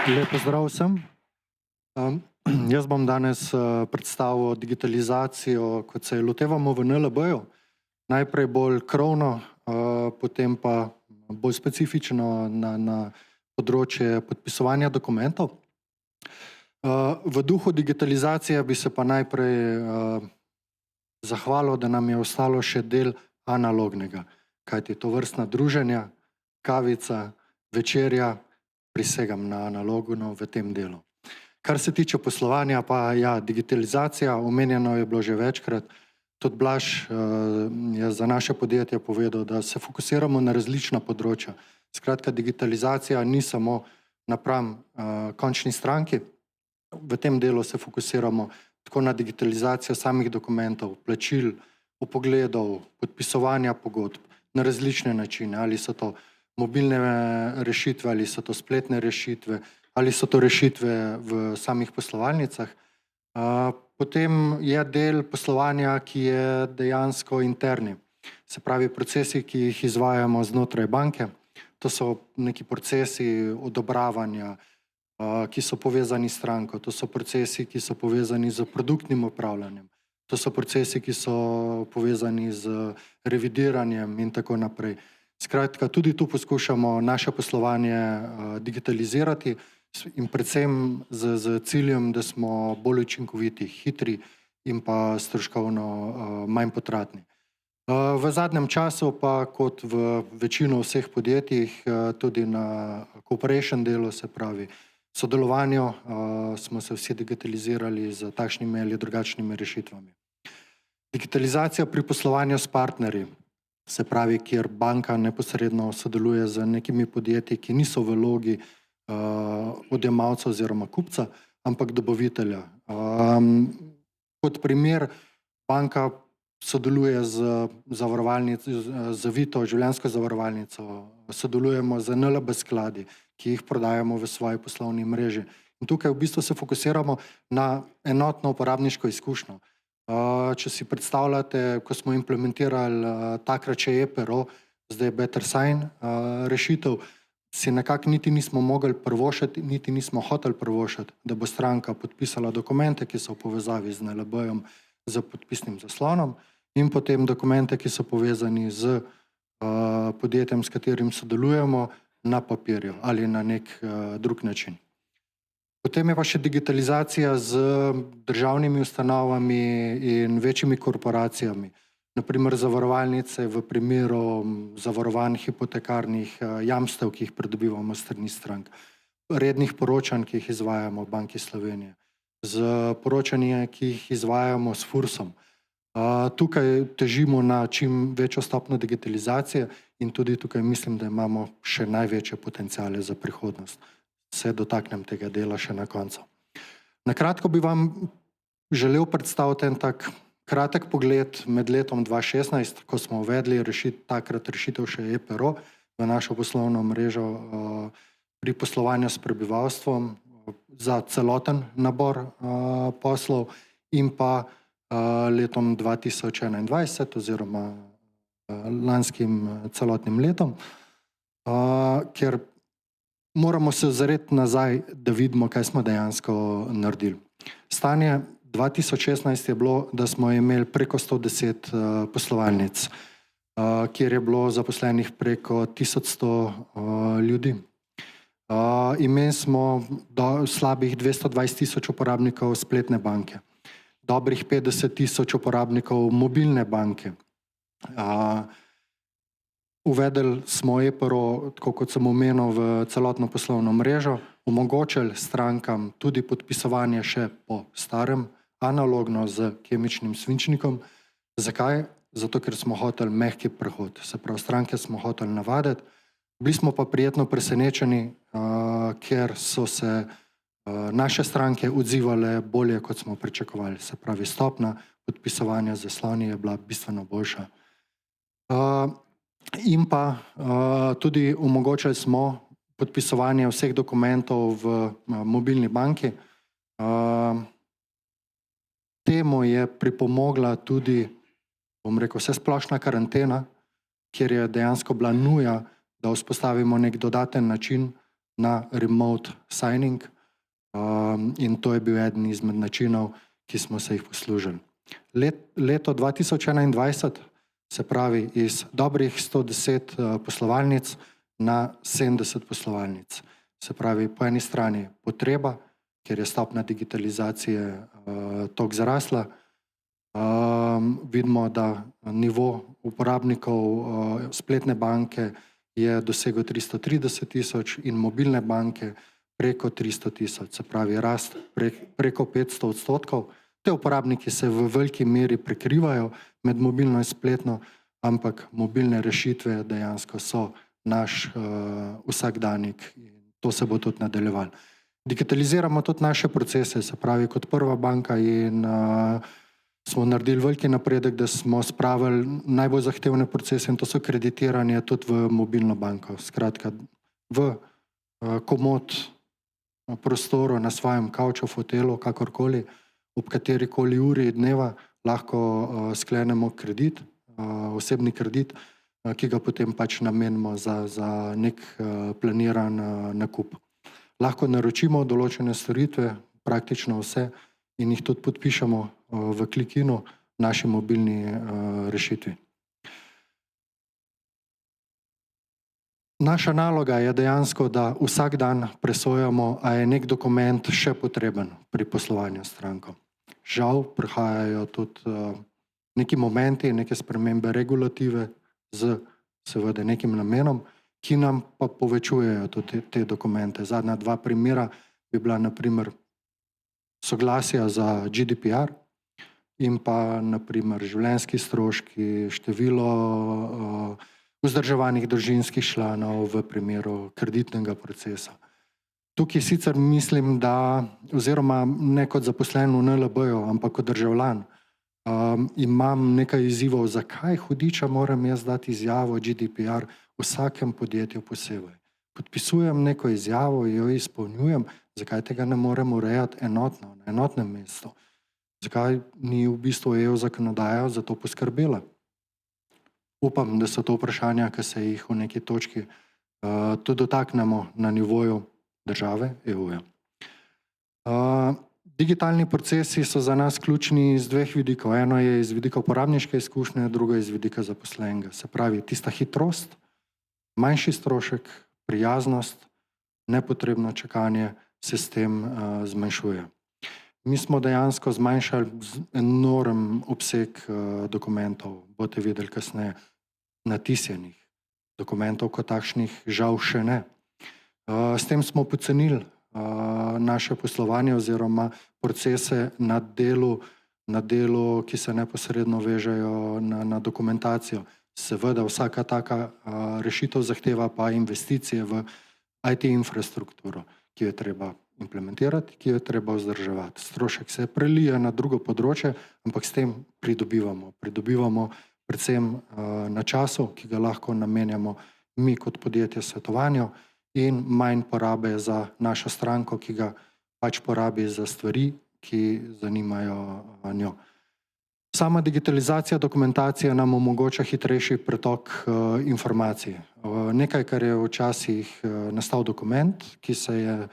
Lep pozdrav vsem. Jaz bom danes predstavil digitalizacijo, kot se je lotevamo v NLB-ju. Najprej bolj krovno, potem pa bolj specifično na področje podpisovanja dokumentov. V duhu digitalizacije bi se pa najprej zahvalil, da nam je ostalo še del analognega, kajti tovrstna druženja, kavica, večerja, prisegam na analogno v tem delu. Kar se tiče poslovanja, pa ja, digitalizacija, omenjeno je bilo že večkrat. Tudi Blaž je za naše podjetje povedal, da se fokusiramo na različna področja. Skratka, digitalizacija ni samo napram končni stranki. V tem delu se fokusiramo tako na digitalizacijo samih dokumentov, plačil, vpogledov, podpisovanja pogodb na različne načine, ali so to mobilne rešitve, ali so to spletne rešitve, ali so to rešitve v samih poslovalnicah. Potem je del poslovanja, ki je dejansko interni. Se pravi, procesi, ki jih izvajamo znotraj banke, to so neki procesi odobravanja, ki so povezani s stranko, to so procesi, ki so povezani z produktnim upravljanjem, to so procesi, ki so povezani z revidiranjem in tako naprej. Skratka, tudi tu poskušamo naše poslovanje digitalizirati in predvsem z ciljem, da smo bolj učinkoviti, hitri in pa stroškovno manj potratni. V zadnjem času pa, kot v večino vseh podjetjih, tudi na cooperation delu, se pravi sodelovanju, smo se vsi digitalizirali z takšnimi ali drugačnimi rešitvami. Digitalizacija pri poslovanju s partnerji, se pravi, kjer banka neposredno sodeluje z nekimi podjetji, ki niso v vlogi odjemalca oziroma kupca, ampak dobavitelja. Kot primer, banka sodeluje z Vito, življenjsko zavarovalnico, sodelujemo z NLB skladi, ki jih prodajamo v svoji poslovni mreži. In tukaj v bistvu se fokusiramo na enotno uporabniško izkušnjo. Če si predstavljate, ko smo implementirali takrat še ePero, zdaj Better Sign rešitev, si nekako niti nismo mogli privoščiti, niti nismo hoteli privoščiti, da bo stranka podpisala dokumente, ki so v povezavi z NLB-jem, z podpisnim zaslonom, in potem dokumente, ki so povezani z podjetjem, s katerim sodelujemo, na papirju ali na nek drug način. Potem je pa še digitalizacija z državnimi ustanovami in večjimi korporacijami. Naprimer zavarovalnice v primeru zavarovanj hipotekarnih jamstev, ki jih pridobivamo s strani strank. Rednih poročanj, ki jih izvajamo v Banki Slovenije. Z poročanji, ki jih izvajamo s FURS-om. Tukaj težimo na čim večjo stopnjo digitalizacije in tudi tukaj mislim, da imamo še največje potenciale za prihodnost. Se dotaknem tega dela še na koncu. Na kratko bi vam želel predstaviti en tak kratek pogled med letom 2016, ko smo uvedli takrat rešitev še ePero v našo poslovno mrežo pri poslovanju s prebivalstvom za celoten nabor poslov in pa letom 2021 oziroma lanskim celotnim letom, ker moramo se ozreti nazaj, da vidimo, kaj smo dejansko naredili. Stanje 2016 je bilo, da smo imeli preko 110 poslovalnic, kjer je bilo zaposlenih preko 1100 ljudi. Imeli smo slabih 220.000 uporabnikov spletne banke, dobrih 50.000 uporabnikov mobilne banke. Uvedli smo ePero, tako kot sem omenil, v celotno poslovno mrežo, omogočili strankam tudi podpisovanje še po starem, analogno z kemičnim svinčnikom. Zakaj? Zato, ker smo hoteli mehki prehod. Se pravi, stranke smo hoteli navaditi. Bili smo pa prijetno presenečeni, ker so se naše stranke odzivale bolje, kot smo pričakovali. Se pravi, stopnja podpisovanja zasloni je bila bistveno boljša. In pa tudi omogočili smo podpisovanje vseh dokumentov v mobilni banki. Temu je pripomogla tudi, bom rekel, vsesplošna karantena, kjer je dejansko bila nuja, da vzpostavimo nek dodaten način na remote signing in to je bil eden izmed načinov, ki smo se jih poslužili. Leto 2021, se pravi iz dobrih 110 poslovalnic na 70 poslovalnic. Se pravi, po eni strani potreba, ker je stopnja digitalizacije toliko zrasla. Vidimo, da nivo uporabnikov spletne banke je dosegel 330 000 in mobilne banke preko 300 000, se pravi rast preko 500%. Te uporabniki se v veliki meri prekrivajo med mobilno in spletno, ampak mobilne rešitve dejansko so naš vsakdanjik in to se bo tudi nadaljevalo. Digitaliziramo tudi naše procese, se pravi kot prva banka in smo naredili veliki napredek, da smo spravili najbolj zahtevne procese in to so kreditiranje tudi v mobilno banko. Skratka, v komod prostoru na svojem kavču, fotelu, kakorkoli, ob katerikoli uri dneva lahko sklenemo kredit, osebni kredit, ki ga potem pač namenimo za nek planiran nakup. Lahko naročimo določene storitve, praktično vse, in jih tudi podpišemo v klikinu naši mobilni rešitvi. Naša naloga je dejansko, da vsak dan presojamo, a je nek dokument še potreben pri poslovanju s stranko. Žal prihajajo tudi neki momenti, neke spremembe regulative z seveda nekim namenom, ki nam pa povečujejo tudi te dokumente. Zadnja dva primera bi bila na primer soglasja za GDPR in pa na primer življenjski stroški, število vzdrževanih družinskih članov v primeru kreditnega procesa. Tukaj sicer mislim, da oziroma ne kot zaposlen v NLB-ju, ampak kot državljan, imam nekaj izzivov, zakaj hudiča moram jaz dati izjavo GDPR vsakem podjetju posebej. Podpisujem neko izjavo, jo izpolnjujem, zakaj tega ne morem urejati enotno, na enotnem mestu? Zakaj ni v bistvu EU zakonodaja za to poskrbela? Upam, da so to vprašanja, ki se jih v neki točki tudi dotaknemo na nivoju države EU-ja. Digitalni procesi so za nas ključni iz dveh vidikov. Eno je iz vidika uporabniške izkušnje, drugo je iz vidika zaposlenega. Se pravi, tista hitrost, manjši strošek, prijaznost, nepotrebno čakanje se s tem zmanjšuje. Mi smo dejansko zmanjšali enormen obseg dokumentov, boste videli kasneje, natisnjenih dokumentov, kot takšnih žal še ne. S tem smo pocenili naše poslovanje oziroma procese na delu, ki se neposredno vežejo na dokumentacijo. Seveda vsaka taka rešitev zahteva pa investicije v IT infrastrukturo, ki jo je treba implementirati, ki jo je treba vzdrževati. Strošek se prelije na drugo področje, ampak s tem pridobivamo. Pridobivamo predvsem na času, ki ga lahko namenjamo mi kot podjetje svetovanju in manj porabe za našo stranko, ki ga pač porabi za stvari, ki zanimajo njo. Sama digitalizacija dokumentacije nam omogoča hitrejši pretok informacij. Nekaj, kar je včasih nastal dokument, ki se je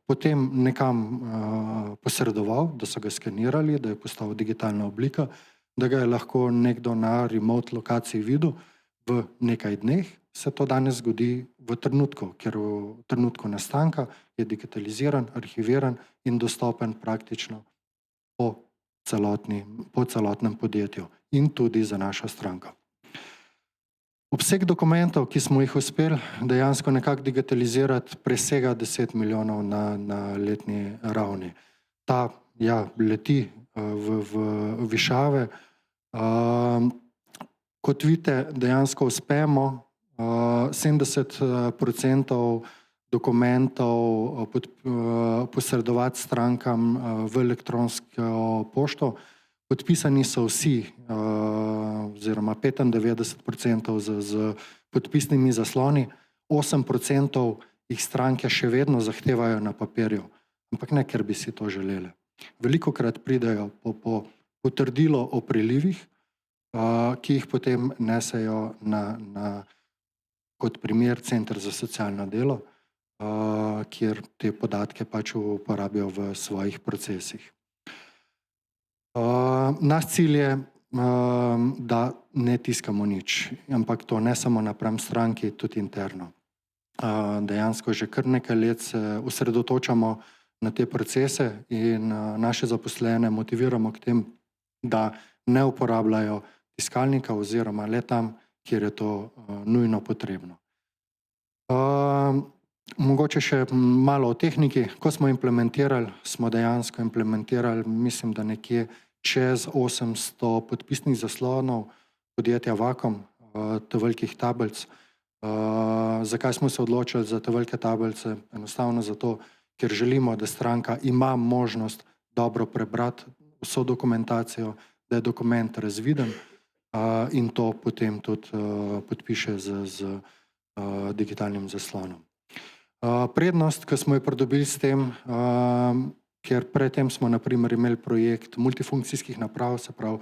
potem nekam posredoval, da so ga skenirali, da je postal digitalna oblika, da ga je lahko nekdo na remote lokaciji videl v nekaj dneh, se to danes zgodi v trenutku, ker v trenutku nastanka je digitaliziran, arhiviran in dostopen praktično po celotnem podjetju in tudi za našo stranko. Obseg dokumentov, ki smo jih uspeli dejansko nekako digitalizirati, presega 10 milijonov na letni ravni. Ta leti v višave. Kot vidite, dejansko uspemo 70% dokumentov posredovati strankam v elektronsko pošto. Podpisani so vsi, oziroma 95% z podpisnimi zasloni, 8% jih stranke še vedno zahtevajo na papirju, ampak ne, ker bi si to želeli. Velikokrat pridejo po potrdilo o prilivih, ki jih potem nesejo kot primer Center za socialno delo, kjer te podatke pač uporabijo v svojih procesih. Naš cilj je, da ne tiskamo nič, ampak to ne samo napram stranki, tudi interno. Dejansko že kar nekaj let se osredotočamo na te procese in naše zaposlene motiviramo k tem, da ne uporabljajo tiskalnika oziroma le tam, kjer je to nujno potrebno. Mogoče še malo o tehniki. Ko smo implementirali, smo dejansko implementirali, mislim, da nekje čez 800 podpisnih zaslonov podjetja Vakom, te velikih tablic. Zakaj smo se odločili za te velike tablice? Enostavno zato, ker želimo, da stranka ima možnost dobro prebrati vso dokumentacijo, da je dokument razviden in to potem tudi podpiše z digitalnim zaslonom. Prednost, ki smo jo pridobili s tem, ker predtem smo na primer imeli projekt multifunkcijskih naprav, se pravi,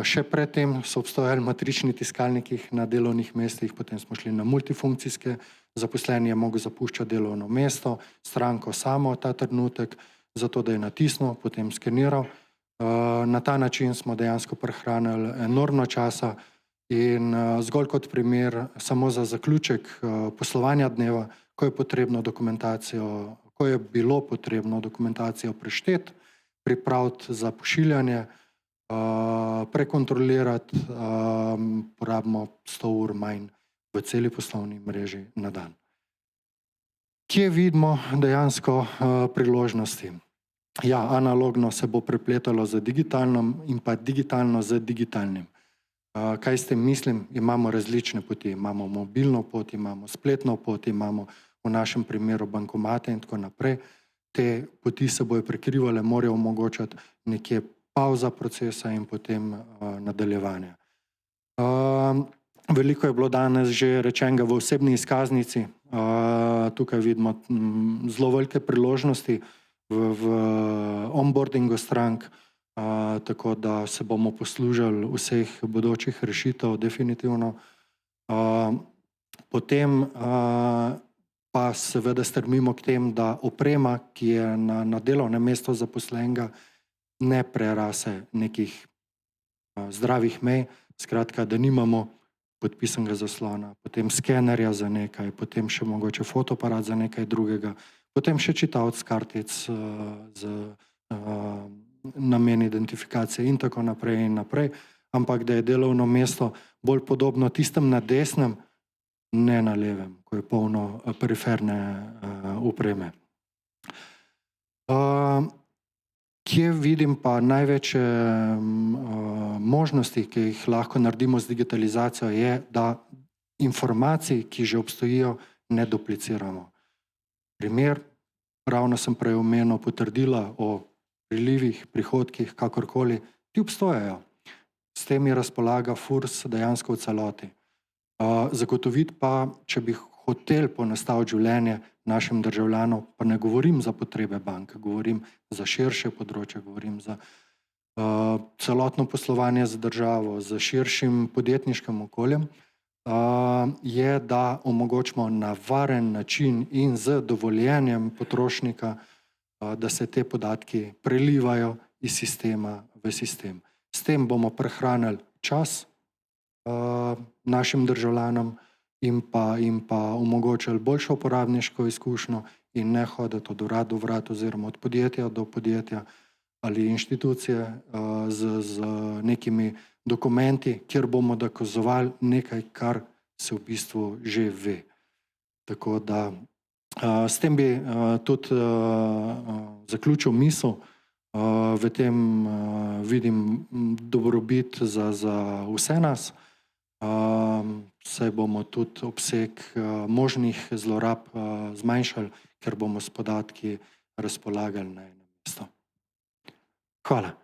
še predtem so obstajali matrični tiskalniki na delovnih mestih, potem smo šli na multifunkcijske, zaposleni je mogel zapuščati delovno mesto, stranko samo ta trenutek, zato da je natisnil, potem skeniral. Na ta način smo dejansko prihranili enormno časa in zgolj kot primer, samo za zaključek poslovanja dneva, ko je bilo potrebno dokumentacijo prešteti, pripraviti za pošiljanje, prekontrolirati, porabimo 100 ur manj v celi poslovni mreži na dan. Kje vidimo dejansko priložnosti? Ja, analogno se bo prepletalo z digitalnim in pa digitalno z digitalnim. Kaj s tem mislim? Imamo različne poti. Imamo mobilno pot, imamo spletno pot, imamo v našem primeru bankomate in tako naprej. Te poti se bojo prekrivale, morajo omogočati nekje pauza procesa in potem nadaljevanje. Veliko je bilo danes že rečenega v osebni izkaznici. Tukaj vidimo zelo velike priložnosti v onboardingu strank, tako da se bomo poslužili vseh bodočih rešitev definitivno. Potem pa seveda strmimo k tem, da oprema, ki je na delovnem mestu zaposlenega, ne prerase nekih zdravih mej, skratka, da nimamo podpisanega zaslona, potem skenerja za nekaj, potem še mogoče fotoaparat za nekaj drugega, potem še čitalec kartic z namen identifikacije in tako naprej in naprej, ampak da je delovno mesto bolj podobno tistem na desnem, ne na levem, ko je polno periferne opreme. Kje vidim pa največje možnosti, ki jih lahko naredimo z digitalizacijo, je, da informacij, ki že obstojijo, ne dupliciramo. Primer, ravno sem prej omenil potrdila o prilivih, prihodkih, kakorkoli, ti obstojajo. S temi razpolaga FURS dejansko v celoti. Zagotoviti pa, če bi hotel poenostaviti življenje našim državljanom, pa ne govorim za potrebe bank, govorim za širše področje, govorim za celotno poslovanje z državo, z širšim podjetniškim okoljem, je, da omogočimo na varen način in z dovoljenjem potrošnika, da se te podatki prelivajo iz sistema v sistem. S tem bomo prihranili čas našim državljanom in pa omogočili boljšo uporabniško izkušnjo in ne hoditi od urada do urada oziroma od podjetja do podjetja ali inštitucije z nekimi dokumenti, kjer bomo dokazovali nekaj, kar se v bistvu že ve. Tako da s tem bi tudi zaključil misel. V tem vidim dobrobit za vse nas, saj bomo tudi obseg možnih zlorab zmanjšali, ker bomo s podatki razpolagali na enem mestu. Hvala.